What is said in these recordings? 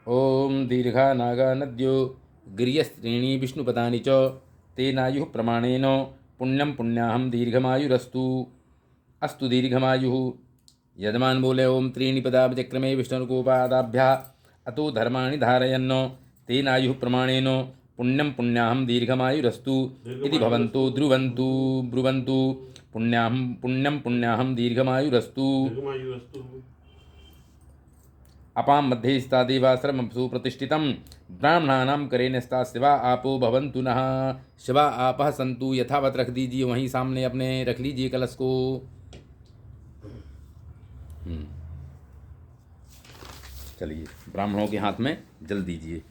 ओम दीर्घा नागा नद्यो गिर्यस्त्रीणी विष्णुपदानि च तेनायुः प्रमाणेन पुण्यम पुण्याहम दीर्घमायुरस्तु। अस्तु दीर्घमायुः। यजमान बोले ओम त्रीणि पदाब्जक्रमे विष्णुरूपादाभ्यः अतो धर्माणि धारयन् तेनायुः प्रमाणेन पुण्यम पुण्याहम दीर्घमायुरस्तु इति भवन्तो ध्रुवन्तु ब्रुवन्तु। पुण्याहम पुण्यम पुण्याहम दीर्घमायुरस्तु। अपां मध्ये स्था देवाश्रमसु प्रतिष्ठितं ब्राह्मणानां करेण स्था शिवा आपो भवन्तु नः। शिवा आपः सन्तु। यथावत रख दीजिए, वहीं सामने अपने रख लीजिए कलश को। चलिए, ब्राह्मणों के हाथ में जल दीजिए।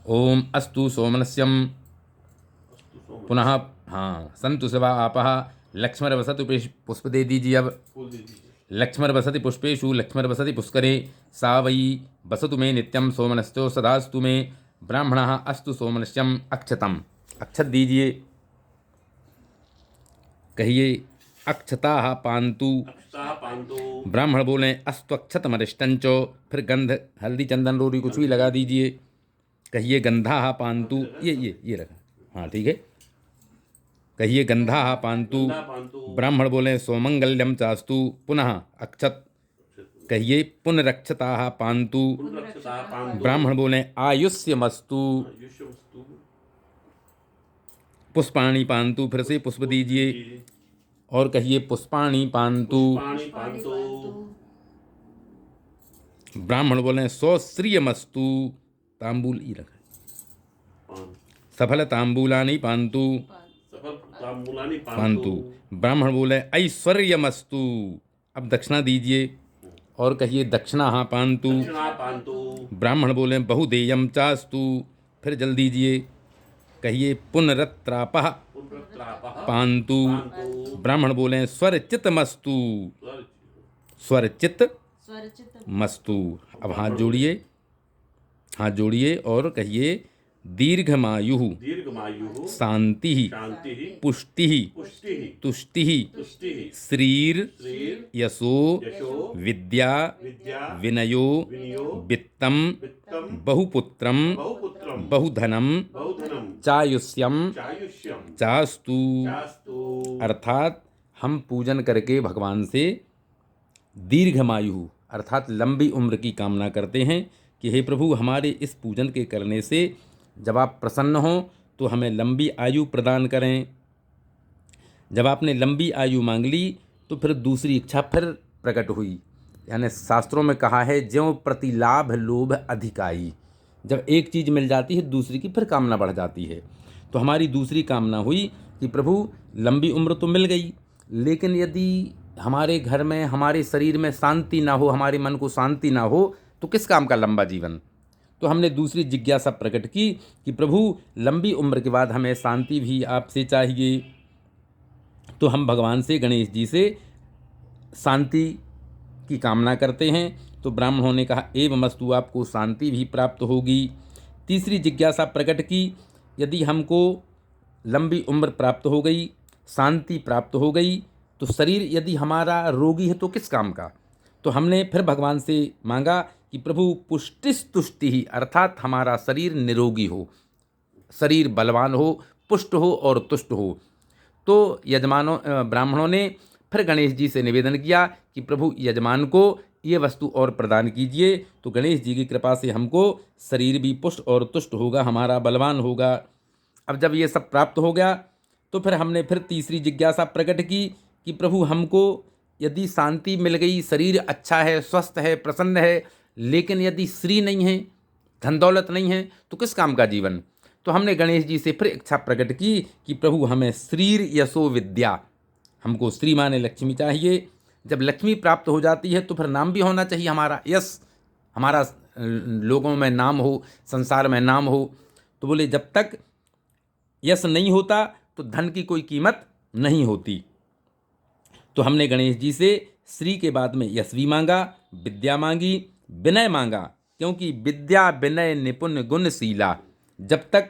ओम अस्तु सोमनस्यम। पुनः हाँ, संतु शिवा आपः। लक्ष्मण वसतु पुष्प दे दीजिए। अब लक्ष्मण वसति पुष्पेषु लक्ष्मण वसति पुष्करे सा वै वसतु मे नित्यं सोमनस्यो सदास्तु मे। ब्राह्मणः अस्तु सोमनस्यम अक्षतम। अक्षत दीजिए। कहिए अक्षताः पान्तु। ब्राह्मण बोले अस्त्वक्षतमरिष्टंच। फिर गंध हल्दी चंदन रोरी कुछ भी लगा दीजिए। कहिए गंधाः पान्तु। ये रखा, हाँ ठीक है। कहिए गंधाः पान्तु। ब्राह्मण बोले सोमंगल्यम चास्तु। पुनः अक्षत। कहिए पुनरक्षताः पान्तु। ब्राह्मण बोले आयुष्यमस्तु। पुष्पाणि पान्तु। फिर से पुष्प दीजिए और कहिए पुष्पाणि पान्तु। ब्राह्मण बोले सौश्रियमस्तु। तांबूल ही रखा। सफल तांबूलानि पान्तु। पान्तु। ब्राह्मण बोले ऐश्वर्यमस्तु। अब दक्षिणा दीजिए और कहिए दक्षिणा पान्तु। ब्राह्मण बोले बहुदेयम चास्तु। फिर जल दीजिए। कहिए पुनरत्रापः पान्तु। ब्राह्मण बोले स्वरचितमस्तु। स्वरचित मस्तु। अब हाथ जोड़िए, हाथ जोड़िए और कहिए दीर्घमायुः शांति पुष्टि तुष्टि श्रीर यशो विद्या विनयो वित्तम बहुपुत्रम बहुधनम चायुष्यम चास्तु। अर्थात हम पूजन करके भगवान से दीर्घमायु अर्थात लंबी उम्र की कामना करते हैं कि हे प्रभु, हमारे इस पूजन के करने से जब आप प्रसन्न हों तो हमें लंबी आयु प्रदान करें। जब आपने लंबी आयु मांग ली तो फिर दूसरी इच्छा फिर प्रकट हुई। यानी शास्त्रों में कहा है ज्यों प्रतिलाभ लोभ अधिकाई। जब एक चीज़ मिल जाती है दूसरी की फिर कामना बढ़ जाती है। तो हमारी दूसरी कामना हुई कि प्रभु लंबी उम्र तो मिल गई, लेकिन यदि हमारे घर में हमारे शरीर में शांति ना हो, हमारे मन को शांति ना हो तो किस काम का लंबा जीवन। तो हमने दूसरी जिज्ञासा प्रकट की कि प्रभु लंबी उम्र के बाद हमें शांति भी आपसे चाहिए। तो हम भगवान से, गणेश जी से शांति की कामना करते हैं। तो ब्राह्मणों ने कहा एवमस्तु, आपको शांति भी प्राप्त होगी। तीसरी जिज्ञासा प्रकट की, यदि हमको लंबी उम्र प्राप्त हो गई, शांति प्राप्त हो गई, तो शरीर यदि हमारा रोगी है तो किस काम का। तो हमने फिर भगवान से मांगा कि प्रभु पुष्टिस तुष्टि ही, अर्थात हमारा शरीर निरोगी हो, शरीर बलवान हो, पुष्ट हो और तुष्ट हो। तो ब्राह्मणों ने फिर गणेश जी से निवेदन किया कि प्रभु यजमान को ये वस्तु और प्रदान कीजिए। तो गणेश जी की कृपा से हमको शरीर भी पुष्ट और तुष्ट होगा, हमारा बलवान होगा। अब जब ये सब प्राप्त हो गया तो फिर हमने फिर तीसरी जिज्ञासा प्रकट की कि प्रभु हमको यदि शांति मिल गई, शरीर अच्छा है, स्वस्थ है, प्रसन्न है, लेकिन यदि श्री नहीं है, धन दौलत नहीं है तो किस काम का जीवन। तो हमने गणेश जी से फिर इच्छा प्रकट की कि प्रभु हमें श्रीर यशो विद्या, हमको श्री माने लक्ष्मी चाहिए। जब लक्ष्मी प्राप्त हो जाती है तो फिर नाम भी होना चाहिए हमारा, यश हमारा लोगों में नाम हो, संसार में नाम हो। तो बोले जब तक यश नहीं होता तो धन की कोई कीमत नहीं होती। तो हमने गणेश जी से श्री के बाद में यश भी मांगा, विद्या मांगी, विनय मांगा, क्योंकि विद्या विनय निपुण गुणशीला। जब तक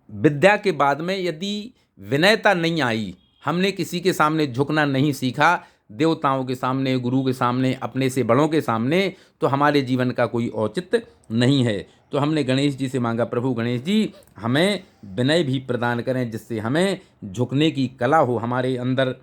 विद्या के बाद में यदि विनयता नहीं आई, हमने किसी के सामने झुकना नहीं सीखा, देवताओं के सामने, गुरु के सामने, अपने से बड़ों के सामने तो हमारे जीवन का कोई औचित्य नहीं है। तो हमने गणेश जी से मांगा, प्रभु गणेश जी हमें विनय भी प्रदान करें, जिससे हमें झुकने की कला हो हमारे अंदर।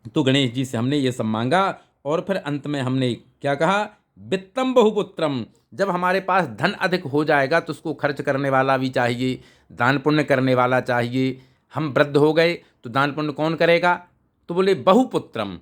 तो गणेश जी से हमने ये सब मांगा और फिर अंत में हमने क्या कहा, वित्तम बहुपुत्रम। जब हमारे पास धन अधिक हो जाएगा तो उसको खर्च करने वाला भी चाहिए, दान पुण्य करने वाला चाहिए। हम वृद्ध हो गए तो दान पुण्य कौन करेगा? तो बोले बहुपुत्रम,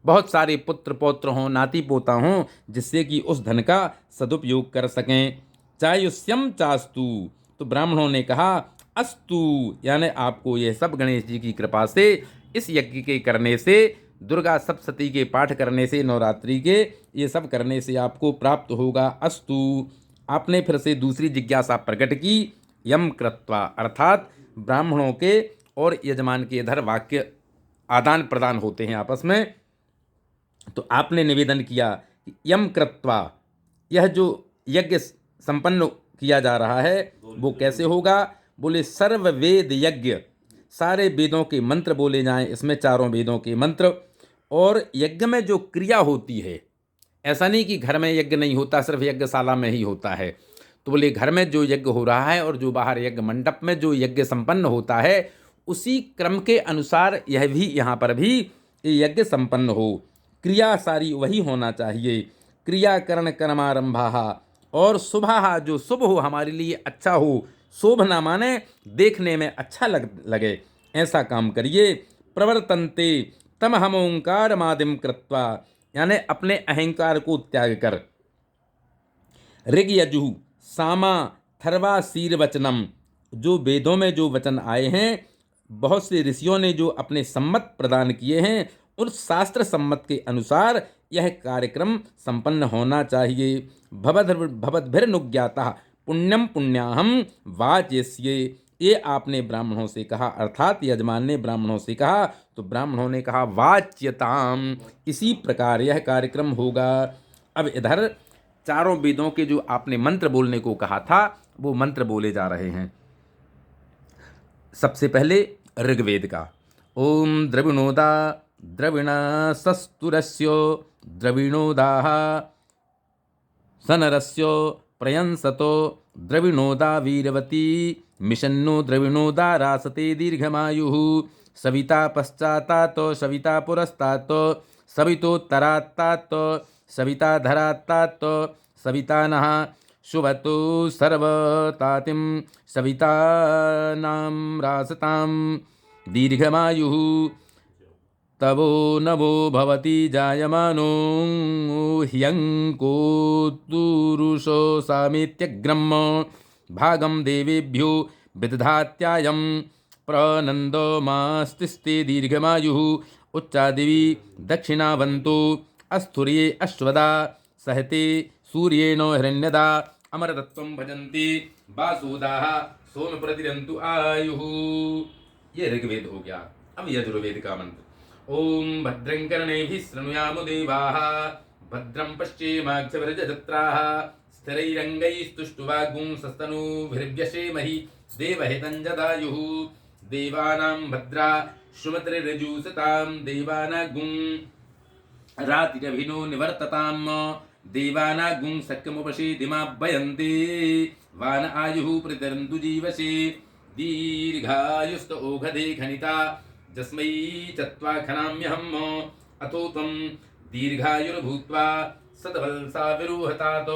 बहुत सारे पुत्र पौत्र हों, नाती पोता हों, जिससे कि उस धन का सदुपयोग कर सकें। चायुष्यम चास्तु, तो ब्राह्मणों ने कहा अस्तु, यानी आपको यह सब गणेश जी की कृपा से, इस यज्ञ के करने से, दुर्गा सप्तशती के पाठ करने से, नवरात्रि के ये सब करने से आपको प्राप्त होगा। अस्तु। आपने फिर से दूसरी जिज्ञासा प्रकट की, यम कृत्वा, अर्थात ब्राह्मणों के और यजमान के इधर वाक्य आदान प्रदान होते हैं आपस में। तो आपने निवेदन किया कि यम कृत्वा, यह जो यज्ञ संपन्न किया जा रहा है वो कैसे होगा? बोले सर्व वेद यज्ञ, सारे वेदों के मंत्र बोले जाएं इसमें, चारों वेदों के मंत्र। और यज्ञ में जो क्रिया होती है, ऐसा नहीं कि घर में यज्ञ नहीं होता, सिर्फ यज्ञशाला में ही होता है। तो बोले घर में जो यज्ञ हो रहा है और जो बाहर यज्ञ मंडप में जो यज्ञ संपन्न होता है, उसी क्रम के अनुसार यह भी यहाँ पर भी यज्ञ संपन्न हो। क्रिया सारी वही होना चाहिए। क्रियाकरण कर्मारंभा, और शुभा, जो शुभ हो, हमारे लिए अच्छा हो। शोभना माने देखने में अच्छा लगे, ऐसा काम करिए। प्रवर्तन्ते तम हम ओंकार मादिम कृत्वा, यानी अपने अहंकार को त्याग कर। ऋग यजुः सामा थर्वा शीर वचनम, जो वेदों में जो वचन आए हैं, बहुत से ऋषियों ने जो अपने सम्मत प्रदान किए हैं, उस शास्त्र सम्मत के अनुसार यह कार्यक्रम संपन्न होना चाहिए। भवद्भिर्नुज्ञातः पुण्यम पुण्याहम वाच्यस्ये, ये आपने ब्राह्मणों से कहा, अर्थात यजमान ने ब्राह्मणों से कहा, तो ब्राह्मणों ने कहा वाच्यताम, इसी प्रकार यह कार्यक्रम होगा। अब इधर चारों वेदों के जो आपने मंत्र बोलने को कहा था, वो मंत्र बोले जा रहे हैं। सबसे पहले ऋग्वेद का, ओम द्रविणोदा द्रविणसस्तुरस्यो द्रविणोदाः सनरस्यो प्रयंसतो द्रविणोदा वीरवती मिशन्नो द्रविणोदा रासते दीर्घमायुः सविता पश्चातात् सविता पुरस्तात् सवितोत्तरात्तात् सविता धरात्तात् सविता नः शुभतो सर्वतातिं सवितानां रासतां दीर्घमायुः तवो नवो भवति जायमानो ह्यङ्कोत्तुरुषो सामित्यग्रम भागं देवेभ्यो विदधात्यायं प्रनन्दो मास्तिस्ते दीर्घमायुः उच्चादिवि दक्षिणावन्तो अस्थुर्ये अश्वदा सहते सूर्येण हिरण्यदा अमरतत्वं भजन्ति वासुदाः सोम प्रतिरन्तु आयुः। ये ऋग्वेद हो गया। अब यजुर्वेद का मंत्र, ओम भद्रं कर्णेभिः शृणुयाम देवाः भद्रं पश्येमाक्षभिर्यजत्राः स्थिरैरङ्गैस्तुष्टुवागुंसस्तनूभिर्व्यसेमहि देवहितं जदायुः देवानां भद्रा सुमतिर्यजुषतां देवानागुं रातिरभिनो निवर्ततां देवानागुं शक्यमुपशीदिमाभयन्ते वान आयुः प्रतिरन्तु जीवसे दीर्घायुस्त ओघधे खनिता जस्मै चत्वा खनाम्यहम् अतो त्वं दीर्घायुर्भूत्वा सद्वल्सा विरुहतात।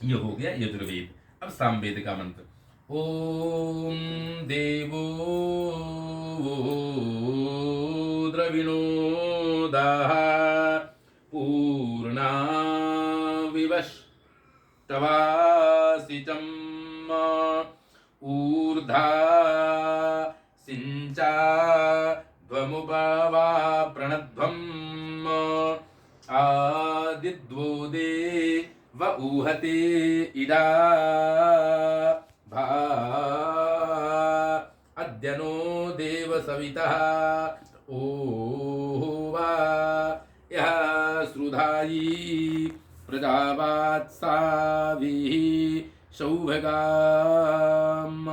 ये हो गया यजुर्वेद। अब सामवेद का मंत्र, ओम देवो द्रविणोदाः पूर्णा विवष्टवासिचम् ऊर्धा सिंचा ध्वमुपवा प्रणध्वम् आदिद्वो देव ऊहते इदा भा अद्यनो देव सवितः ओवा यः श्रुधायी प्रजावात्साभिः सौभगाम्।